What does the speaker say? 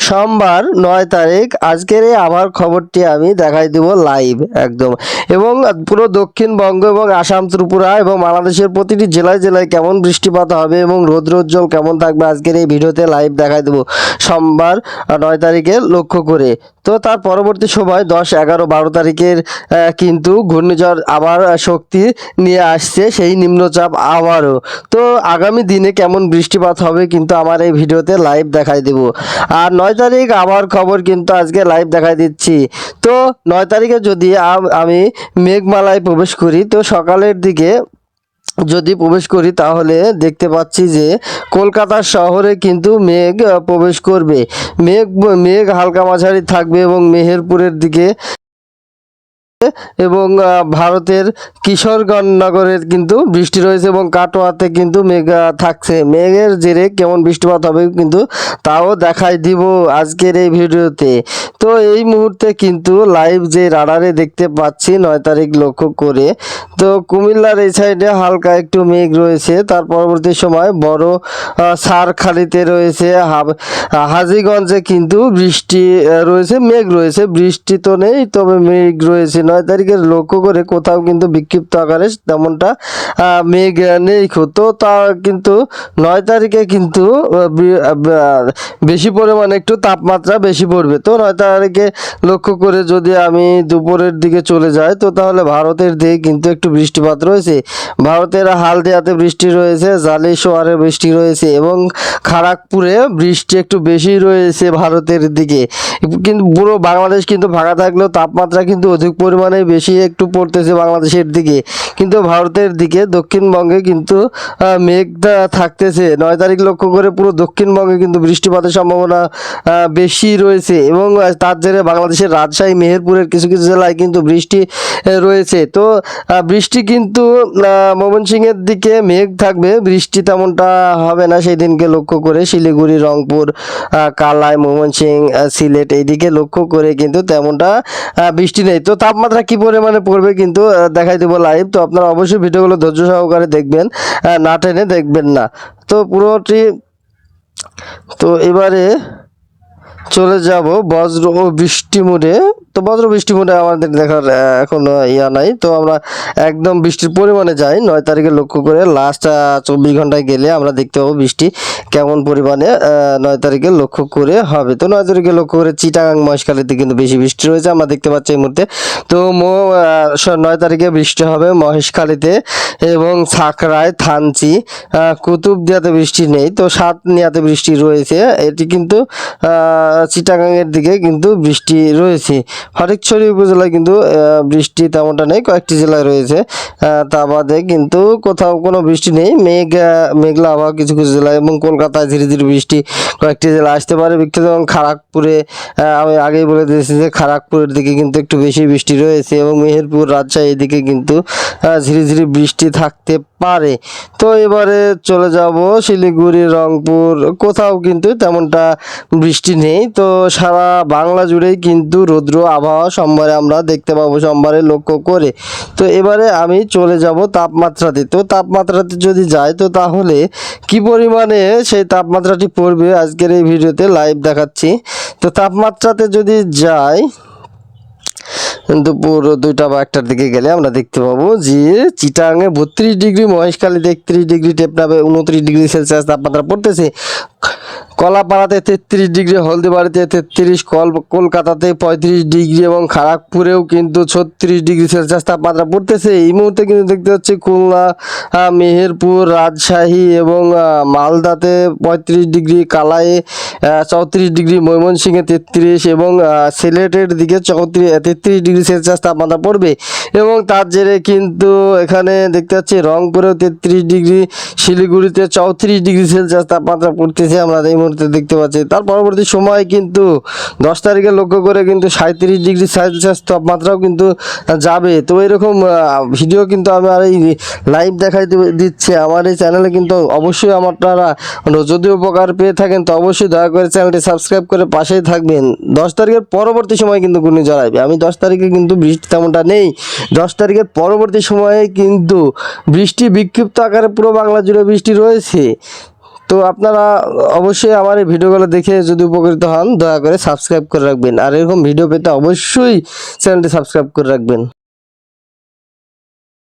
সোমবার ৯ তারিখ আজকের এই আবহাওয়ার খবরটি আমি দেখাই দেব লাইভ একদম, এবং পুরো দক্ষিণবঙ্গ এবং আসাম, ত্রিপুরা এবং বাংলাদেশের প্রতিটি জেলায় জেলায় কেমন বৃষ্টিপাত হবে এবং রৌদ্রোজ্জ্বল কেমন থাকবে আজকের এই ভিডিওতে লাইভ দেখাই দেব সোমবার ৯ তারিখে লক্ষ্য করে। তো তার পরবর্তী সময় ১০, ১১, ১২ তারিখের কিন্তু ঘূর্ণিঝড় আবার শক্তি নিয়ে আসছে, সেই নিম্নচাপ আবারও। তো আগামী দিনে কেমন বৃষ্টিপাত হবে কিন্তু আমার এই ভিডিওতে লাইভ দেখাই দেব। আর ৯ তারিখ আবার খবর কিন্তু আজকে লাইভ দেখাই দিচ্ছি। তো ৯ তারিখে যদি আমি মেঘমালায় প্রবেশ করি, তো সকালের দিকে যদি প্রবেশ করি তাহলে দেখতে পাচ্ছি যে কলকাতা শহরে কিন্তু মেঘ প্রবেশ করবে। মেঘ হালকা মাঝারি থাকবে এবং মেহেরপুরের দিকে এবং ভারতের কিশোরগঞ্জ নগরের কিন্তু বৃষ্টি রয়েছে এবং কাটোয়াতে কিন্তু মেঘ থাকছে। মেঘের জেরে কেমন বৃষ্টিপাত হবে কিন্তু তাও দেখাই দিব আজকের এই ভিডিওতে। তো এই মুহূর্তে কিন্তু লাইভ যে রাডারে দেখতে পাচ্ছি ৯ তারিখ লক্ষ্য করে, তো কুমিল্লার এই সাইডে হালকা একটু মেঘ রয়েছে। তার পরবর্তী সময় বড় সারখালিতে রয়েছে, হাজীগঞ্জে কিন্তু বৃষ্টি রয়েছে, মেঘ রয়েছে, বৃষ্টি তো নেই তবে মেঘ রয়েছে। ৯ তারিখের লক্ষ্য করে কোথাও কিন্তু বিক্ষিপ্ত আকারে তেমনটা মেঘ নেই। তো তা কিন্তু ৯ তারিখে কিন্তু বেশি পরিমাণে একটু তাপমাত্রা বেশি পড়বে। তো ৯ তারিখে লক্ষ্য করে যদি আমি দুপুরের দিকে চলে যাই, তো তাহলে ভারতের দিকে কিন্তু একটু বৃষ্টিপাত রয়েছে। ভারতের হালদিয়াতে বৃষ্টি রয়েছে, জালিশোয়ারে বৃষ্টি রয়েছে এবং খড়গপুরে বৃষ্টি একটু বেশি রয়েছে ভারতের দিকে। কিন্তু পুরো বাংলাদেশ কিন্তু ফাঁকা থাকলেও তাপমাত্রা কিন্তু অধিক পরিমাণে বেশি একটু পড়তেছে বাংলাদেশের দিকে, কিন্তু ভারতের দিকে দক্ষিণবঙ্গে কিন্তু মেঘটা থাকতেছে। ৯ তারিখ লক্ষ্য করে পুরো দক্ষিণবঙ্গে কিন্তু বৃষ্টিপাতের সম্ভাবনা বেশি রয়েছে এবং তার জেরে বাংলাদেশের রাজশাহী, মেহেরপুরের কিছু কিছু জেলায় কিন্তু বৃষ্টি রয়েছে। তো বৃষ্টি কিন্তু ময়মনসিংহের দিকে মেঘ থাকবে, বৃষ্টি তেমনটা হবে না সেই দিনকে লক্ষ্য করে। শিলিগুড়ি, রংপুর, কালাই, ময়মনসিংহ, সিলেট এইদিকে লক্ষ্য করে কিন্তু তেমনটা বৃষ্টি নেই। তো তাপমাত্রা কি পরিমাণে পড়বে কিন্তু দেখাই দেবো লাইভ। তো আপনারা অবশ্যই ভিডিওগুলো ধৈর্য সহকারে দেখবেন, না টেনে দেখবেন না। তো পুরোটি তো এবারে চলে যাব বজ্র ও বৃষ্টি মোডে। তো বজ্র বৃষ্টি মোডে আমাদের দেখার এখন নাই। তো আমরা একদম বৃষ্টির পরিমাণে যাই ৯ তারিখে লক্ষ্য করে। লাস্ট ২৪ ঘন্টায় গেলে আমরা দেখতে পাবো বৃষ্টি কেমন পরিমাণে ৯ তারিখে লক্ষ্য করে হবে। তো ৯ তারিখে লক্ষ্য করে চিটাগাং, মহেশখালীতে কিন্তু বেশি বৃষ্টি রয়েছে আমরা দেখতে পাচ্ছি এই মুহূর্তে। তো ৯ তারিখে বৃষ্টি হবে মহেশখালীতে এবং ছাকরায়, থানচি, কুতুবদিয়াতে বৃষ্টি নেই। তো সাতনিয়াতে বৃষ্টি রয়েছে, এটি কিন্তু চিটাগাংয়ের দিকে কিন্তু বৃষ্টি রয়েছে। ফটিকছড়ি উপজেলায় কিন্তু বৃষ্টি তেমনটা নেই, কয়েকটি জেলায় রয়েছে। তা বাদে কিন্তু কোথাও কোনো বৃষ্টি নেই, মেঘলা আবহাওয়া কিছু কিছু জেলায় এবং কলকাতায় ধীরে ধীরে বৃষ্টি কয়েকটি জেলা আসতে পারে বিক্ষিপ্ত। এবং খড়গপুরে আমি আগেই বলে দিয়েছি যে খড়গপুরের দিকে কিন্তু একটু বেশি বৃষ্টি রয়েছে এবং মেহেরপুর, রাজশাহী এদিকে কিন্তু ধীরে ধীরে বৃষ্টি থাকতে পারে। তো এবারে চলে যাব শিলিগুড়ি, রংপুর, কোথাও কিন্তু তেমনটা বৃষ্টি নেই। তো সারা বাংলা জুড়েই কিন্তু রৌদ্র আবহাওয়া সোমবারে আমরা দেখতে পাবো, সোমবারে লক্ষ্য করে। তো এবারে আমি চলে যাব তাপমাত্রাতে। তো তাপমাত্রাতে যদি যাই তো তাহলে কি পরিমাণে সেই তাপমাত্রাটি পড়বে আজকের এই ভিডিওতে লাইভ দেখাচ্ছি। তো তাপমাত্রাতে যদি যাই দুপুর ২টা বা ১টার দিকে গেলে আমরা দেখতে পাবো যে চিটাগাংয়ে ৩২ ডিগ্রি, মহেশখালীতে ৩১ ডিগ্রি, টেপনাবে ২৯ ডিগ্রি সেলসিয়াস তাপমাত্রা পড়তেছে। কলাপাড়াতে ৩৩ ডিগ্রি, হলদিবাড়িতে ৩৩, কলকাতাতে ৩৫ ডিগ্রি এবং খড়গপুরেও কিন্তু ৩৬ ডিগ্রি সেলসিয়াস তাপমাত্রা পড়তেছে। এই মুহূর্তে কিন্তু দেখতে পাচ্ছি খুলনা, মেহেরপুর, রাজশাহী এবং মালদাতে ৩৫ ডিগ্রি, কালাইয়ে ৩৪ ডিগ্রি, ময়মনসিংহে ৩৩ এবং সিলেটের দিকে ৩৩ ডিগ্রি সেলসিয়াস তাপমাত্রা পড়বে। এবং তার জেরে কিন্তু এখানে দেখতে পাচ্ছি রংপুরেও ৩৩ ডিগ্রি, শিলিগুড়িতে ৩৪ ডিগ্রি সেলসিয়াস তাপমাত্রা পড়তেছে আমরা এই মুহূর্তে দেখতে পাচ্ছি। তার পরবর্তী সময় কিন্তু ১০ তারিখে লক্ষ্য করে কিন্তু ৩৭ ডিগ্রি সেলসিয়াস তাপমাত্রাও কিন্তু যাবে। তো এরকম ভিডিও কিন্তু আমি আর এই লাইভ দেখাই দিচ্ছে আমার এই চ্যানেলে। কিন্তু অবশ্যই আপনারা যদি উপকার পেয়ে থাকেন তো অবশ্যই দয়া করে চ্যানেলটি সাবস্ক্রাইব করে পাশেই থাকবেন। ১০ তারিখের পরবর্তী সময় কিন্তু ঘূর্ণিঝড় আসবে। আমি ১০ তারিখে কিন্তু বৃষ্টি তেমনটা নেই, ১০ তারিখের পরবর্তী সময়ে কিন্তু বৃষ্টি বিক্ষিপ্ত আকারে পুরো বাংলা জুড়ে বৃষ্টি রয়েছে। তো আপনারা অবশ্যই আমার এই ভিডিওগুলো দেখে যদি উপকৃত হন দয়া করে সাবস্ক্রাইব করে রাখবেন, আর এরকম ভিডিও পেতে অবশ্যই চ্যানেলটি সাবস্ক্রাইব করে রাখবেন।